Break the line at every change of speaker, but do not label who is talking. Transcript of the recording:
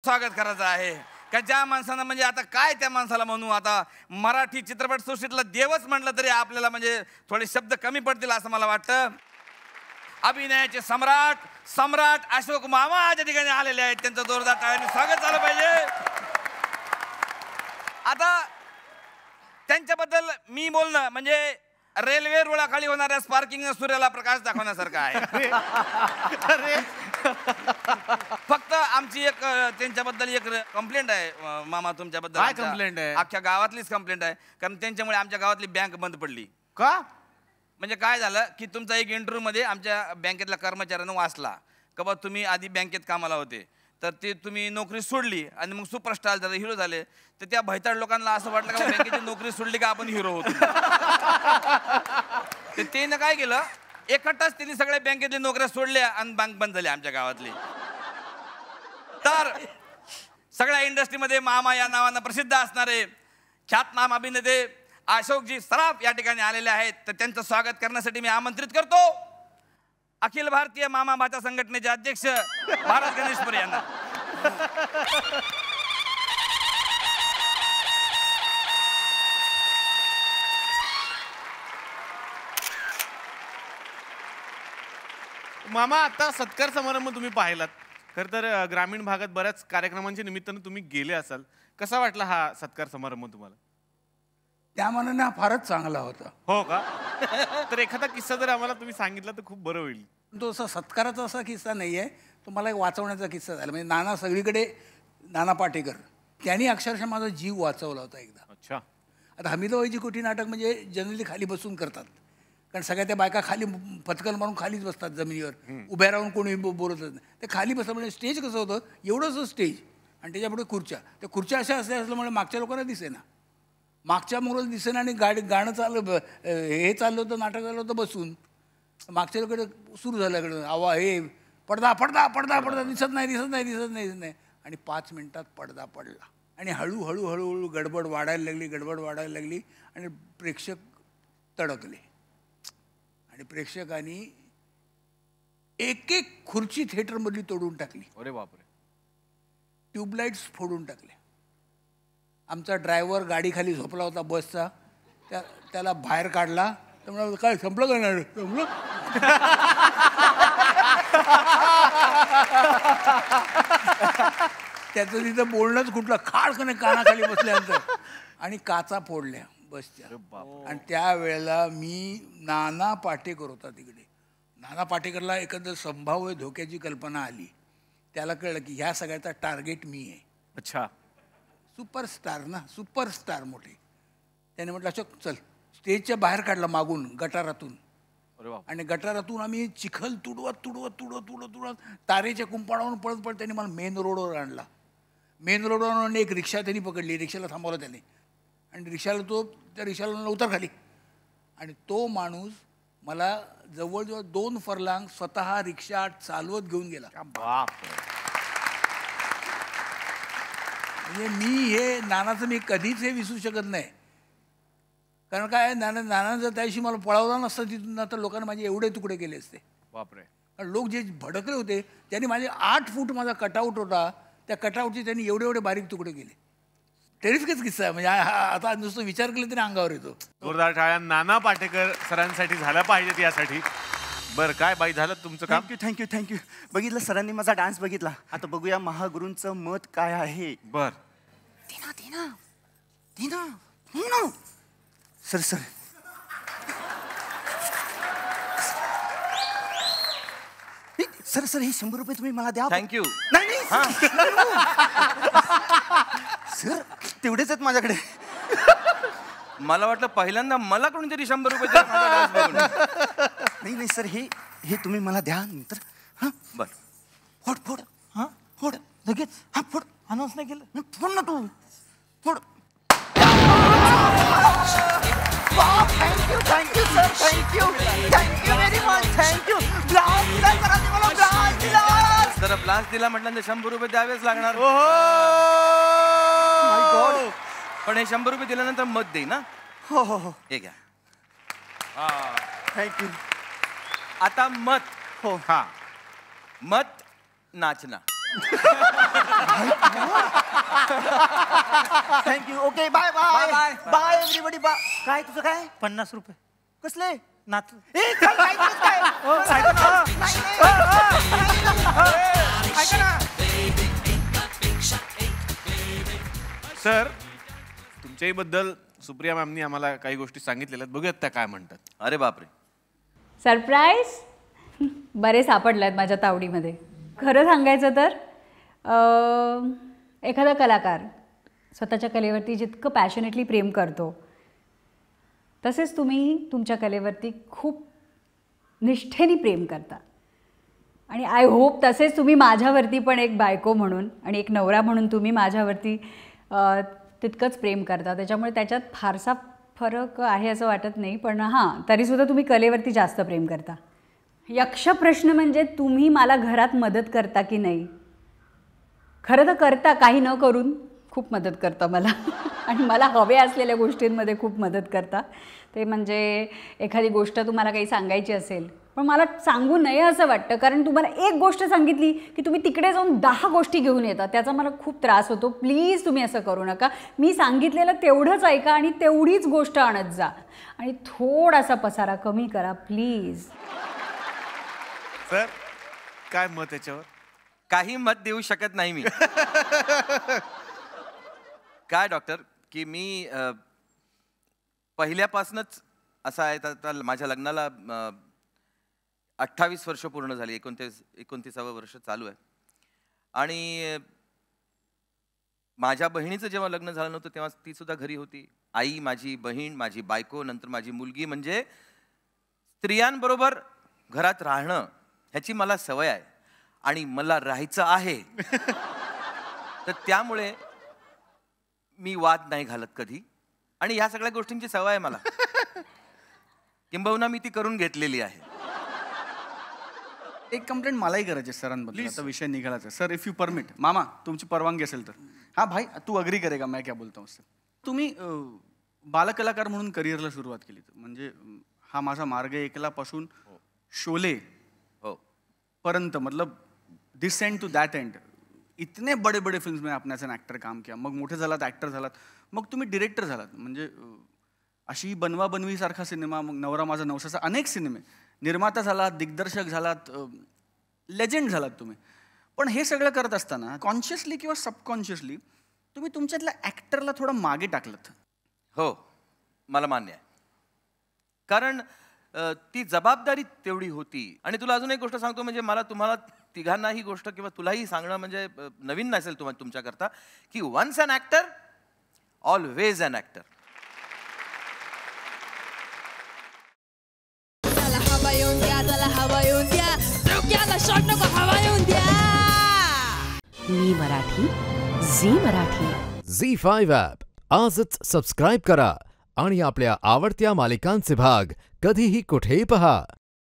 स्वागत करायचं आहे का ज्या माणसानं म्हणजे आता काय त्या माणसाला म्हणू आता मराठी चित्रपट सृष्टीतला देवच म्हटलं तरी आपल्याला म्हणजे थोडे शब्द कमी पडतील असं मला वाटतं. अभिनयाचे सम्राट सम्राट अशोक मामा या ठिकाणी आलेले आहेत. त्यांचं जोरदार टाळ्यांनी स्वागत झालं पाहिजे. आता त्यांच्याबद्दल मी बोलणं म्हणजे रेल्वे रुळाखाली होणाऱ्या स्पार्किंग सूर्याला प्रकाश दाखवण्यासारखं आहे. फक्त आमची एक त्यांच्याबद्दल एक कंप्लेंट आहे मामा तुमच्याबद्दल.
काय कंप्लेंट आहे?
अख्ख्या गावातलीच कंप्लेंट आहे. कारण त्यांच्यामुळे आमच्या गावातली बँक बंद पडली.
का?
म्हणजे काय झालं की तुमचा एक इंटरव्ह्यू मध्ये आमच्या बँकेतल्या कर्मचाऱ्यानं वाचला का बा तुम्ही आधी बँकेत कामाला होते तर ते तुम्ही नोकरी सोडली आणि मग सुपरस्टार झाले हिरो झाले तर त्या भैताड लोकांना असं वाटलं का बँकेची नोकरी सोडली का आपण हिरो होतो. तर त्यानं काय केलं एकटाच त्यांनी सगळ्या बँकेतली नोकऱ्या सोडल्या आणि बँक बंद झाली आमच्या गावातली. तर सगळ्या इंडस्ट्रीमध्ये मामा या नावानं प्रसिद्ध असणारे ख्यातनाम अभिनेते अशोकजी सराफ या ठिकाणी आलेले आहेत. तर त्यांचं स्वागत करण्यासाठी मी आमंत्रित करतो अखिल भारतीय मामा भाचा संघटनेचे अध्यक्ष भारत गणेशपुरे यांना.
मामा आता सत्कार समारंभ तुम्ही पाहिलात. खरं तर ग्रामीण भागात बऱ्याच कार्यक्रमांच्या निमित्तानं तुम्ही गेले असाल. कसा वाटला हा सत्कार समारंभ तुम्हाला?
त्या मानाने हा फारच चांगला होता.
हो का? तर एखादा किस्सा जर आम्हाला तुम्ही सांगितला तर खूप बरं होईल.
तो असा सत्काराचा असा किस्सा नाही आहे, तो मला एक वाचवण्याचा किस्सा झाला. म्हणजे नाना सगळीकडे नाना पाटेकर त्यांनी अक्षरशः माझा जीव वाचवला होता एकदा.
अच्छा.
आता हमीदवाईची कोठी नाटक म्हणजे जनरली खाली बसून करतात कारण सगळ्या त्या बायका खाली पथकल मारून खालीच बसतात जमिनीवर. उभ्या राहून कोणी बोलतच नाही. ते खाली बसतात. म्हणजे स्टेज कसं होतं एवढंच स्टेज आणि त्याच्यापुढे खुर्च्या. त्या खुर्च्या अशा असल्यामुळे मागच्या लोकांना दिसेना. मागच्या मुलं दिसेना आणि गाणं चाललं हे चाललं होतं नाटक चाललं होतं बसून. मागच्या लोकडे सुरू झाल्याकडं आवा हे पडदा पडदा पडदा पडदा दिसत नाही दिसत नाही दिसत नाही दिसत नाही आणि 5 मिनिटात पडदा पडला आणि हळूहळू हळूहळू गडबड वाढायला लागली आणि प्रेक्षक तडकले आणि प्रेक्षकांनी एक एक खुर्ची थिएटरमधली तोडून टाकली.
अरे बापरे.
ट्यूबलाईट्स फोडून टाकले. आमचा ड्रायव्हर गाडीखाली झोपला होता बसचा त्याला बाहेर काढला. तर म्हणा काय संपलं का नाही संपलं. त्याचं तिथं बोलणंच कुठलं खाडकने कानाखाली बसल्यानंतर आणि काचा फोडल्या बसच्या. आणि त्यावेळेला मी नाना पाटेकर होता तिकडे. नाना पाटेकरला एकंदर संभाव्य धोक्याची कल्पना आली. त्याला कळलं की ह्या सगळ्याचा टार्गेट मी आहे.
अच्छा.
सुपरस्टार ना सुपरस्टार मोठे. त्याने म्हटलं अशोक चल. स्टेजच्या बाहेर काढला मागून गटारातून आणि गटारातून आम्ही चिखल तुडवत तारेच्या कुंपणावरून पळत त्यांनी मला मेन रोडवर आणला. मेन रोडवर एक रिक्षा त्यांनी पकडली. रिक्षाला थांबवलं त्याने आणि त्या रिक्षाला उतर खाली आणि तो माणूस मला जवळजवळ 2 फरलांग स्वतः रिक्षा चालवत घेऊन गेला. म्हणजे मी हे नानाचं मी कधीच हे विसरू शकत नाही. कारण काय नानानं जर त्याशी मला पळवला नसतं तिथून तर लोकांना माझे एवढे तुकडे केले असते.
बापरे.
कारण लोक जे भडकले होते त्यांनी माझे 8 फूट माझा कटआउट होता. त्या कटआउटचे त्यांनी एवढे बारीक तुकडे केले. टेरिफिकच किस्सा आहे. म्हणजे आता नुसतं विचार केला तरी अंगावर येतो.
जोरदार टाळ्या नाना पाटेकर सरांसाठी झाल्या पाहिजेत यासाठी. बरं काय बाई झालं तुमचं काम?
थँक्यू. बघितलं सरांनी माझा डान्स बघितला. आता बघूया महागुरूंचं मत काय आहे.
बर.
सर सर हे 100 रुपये तुम्ही मला द्या.
थँक्यू.
नाही सर तेवढेच आहेत माझ्याकडे.
मला वाटलं पहिल्यांदा मला कोणीतरी 100 रुपये दिले माझा डान्स बघून.
नाही सर हे तुम्ही मला द्या नंतर. हां
बरं
फोड हां फोड लगेच. हां फोड. अनाऊन्स नाही केलं फोड ना तू फोड. Thank you sir thank you very much thank you.
जर ब्लास दिला म्हटल्यानंतर 100 रुपये द्यावेच लागणार. पण हे 100 रुपये दिल्यानंतर मत देईन ना.
हो
हे घ्या.
थँक्यू.
आता मत.
हो
मत नाचना.
Thank you. Okay, bye bye bye everybody. काय तुझं काय?
50 रुपये
कसले?
नाच.
ए, चल, काय तुझं काय?
ऐका ना सर, तुमच्याही बद्दल सुप्रिया मॅमनी आम्हाला काही गोष्टी सांगितलेल्या आहेत. बघूयात त्या काय म्हणतात.
अरे बापरे.
सरप्राईज बरे सापडले आहेत माझ्या तावडीमध्ये. खरं सांगायचं तर एखादा कलाकार स्वतःच्या कलेवरती जितकं पॅशनेटली प्रेम करतो तसेच तुम्ही तुमच्या कलेवरती खूप निष्ठेने प्रेम करता. आणि आय होप तसेच तुम्ही माझ्यावरती पण एक बायको म्हणून आणि एक नवरा म्हणून तुम्ही माझ्यावरती तितकंच प्रेम करता. त्याच्यामुळे त्याच्यात फारसा फरक आहे असं वाटत नाही. पण हां, तरीसुद्धा तुम्ही कलेवरती जास्त प्रेम करता. यक्ष प्रश्न म्हणजे तुम्ही मला घरात मदत करता की नाही? खरं तर करता, काही न करून खूप मदत करता मला. आणि मला हवे असलेल्या गोष्टींमध्ये खूप मदत करता. ते म्हणजे एखादी गोष्ट तुम्हाला काही सांगायची असेल पण मला सांगू नये असं वाटतं, कारण तुम्हाला एक गोष्ट सांगितली की तुम्ही तिकडे जाऊन 10 गोष्टी घेऊन येतात. त्याचा मला खूप त्रास होतो. प्लीज तुम्ही असं करू नका. मी सांगितलेलं तेवढंच ऐका आणि तेवढीच गोष्ट आणत जा आणि थोडासा पसारा कमी करा प्लीज.
सर, काय मत याच्यावर?
काही मत देऊ शकत नाही मी. काय डॉक्टर की मी पहिल्यापासूनच असा आहे. आता माझ्या लग्नाला 28 वर्ष पूर्ण झाली. 29वं वर्ष चालू आहे. आणि माझ्या बहिणीचं जेव्हा लग्न झालं नव्हतं तेव्हा ती सुद्धा घरी होती. आई, माझी बहीण, माझी बायको, नंतर माझी मुलगी. म्हणजे स्त्रियांबरोबर घरात राहणं ह्याची मला सवय आहे आणि मला राहायचं आहे. तर त्यामुळे मी वाद नाही घालत कधी आणि ह्या सगळ्या गोष्टींची सवय आहे मला. किंबहुना मी ती करून घेतलेली आहे.
एक कंप्लेंट मलाही करायची सरांबद्दल. आता विषय निघालाच सर, इफ यू परमिट. मामा, तुमची परवानगी असेल तर. हाँ भाई, तू अग्री करेगा मैं क्या बोलता हूँ उससे. तुम्ही बालकलाकार म्हणून करिअरला सुरुवात केली. म्हणजे हा माझा मार्ग एकलापासून शोले पर्यंत, मतलब दिस एंड टू दॅट एंड, इतने बड़े बड़े फिल्म्स में आपने ॲज ॲक्टर काम किया. मग मोठे झालात, ॲक्टर झालात, मग तुम्ही डिरेक्टर झालात. म्हणजे अशी बनवा बनवीसारखा सिनेमा, मग नवरा माझा नवसाचा, अनेक सिनेमे. निर्माता झालात, दिग्दर्शक झालात, लेजंड झालात तुम्ही. पण हे सगळं करत असताना कॉन्शियसली किंवा सबकॉन्शियसली तुम्ही तुमच्यातल्या ॲक्टरला थोडं मागे टाकलं.
हो, मला मान्य आहे. कारण ती जबाबदारी तेवढी होती. आणि तुला अजून एक गोष्ट सांगतो, म्हणजे मला तुम्हाला तिघांना ही गोष्ट किंवा तुलाही सांगणं म्हणजे नवीन नसेल तुमच्याकरता की once an actor always an actor.
मी Marathi, Zee Marathi.
Zee five app आजच सबस्क्राईब करा आणि आपल्या आवडत्या मालिकांचे भाग कधीही कुठेही पहा.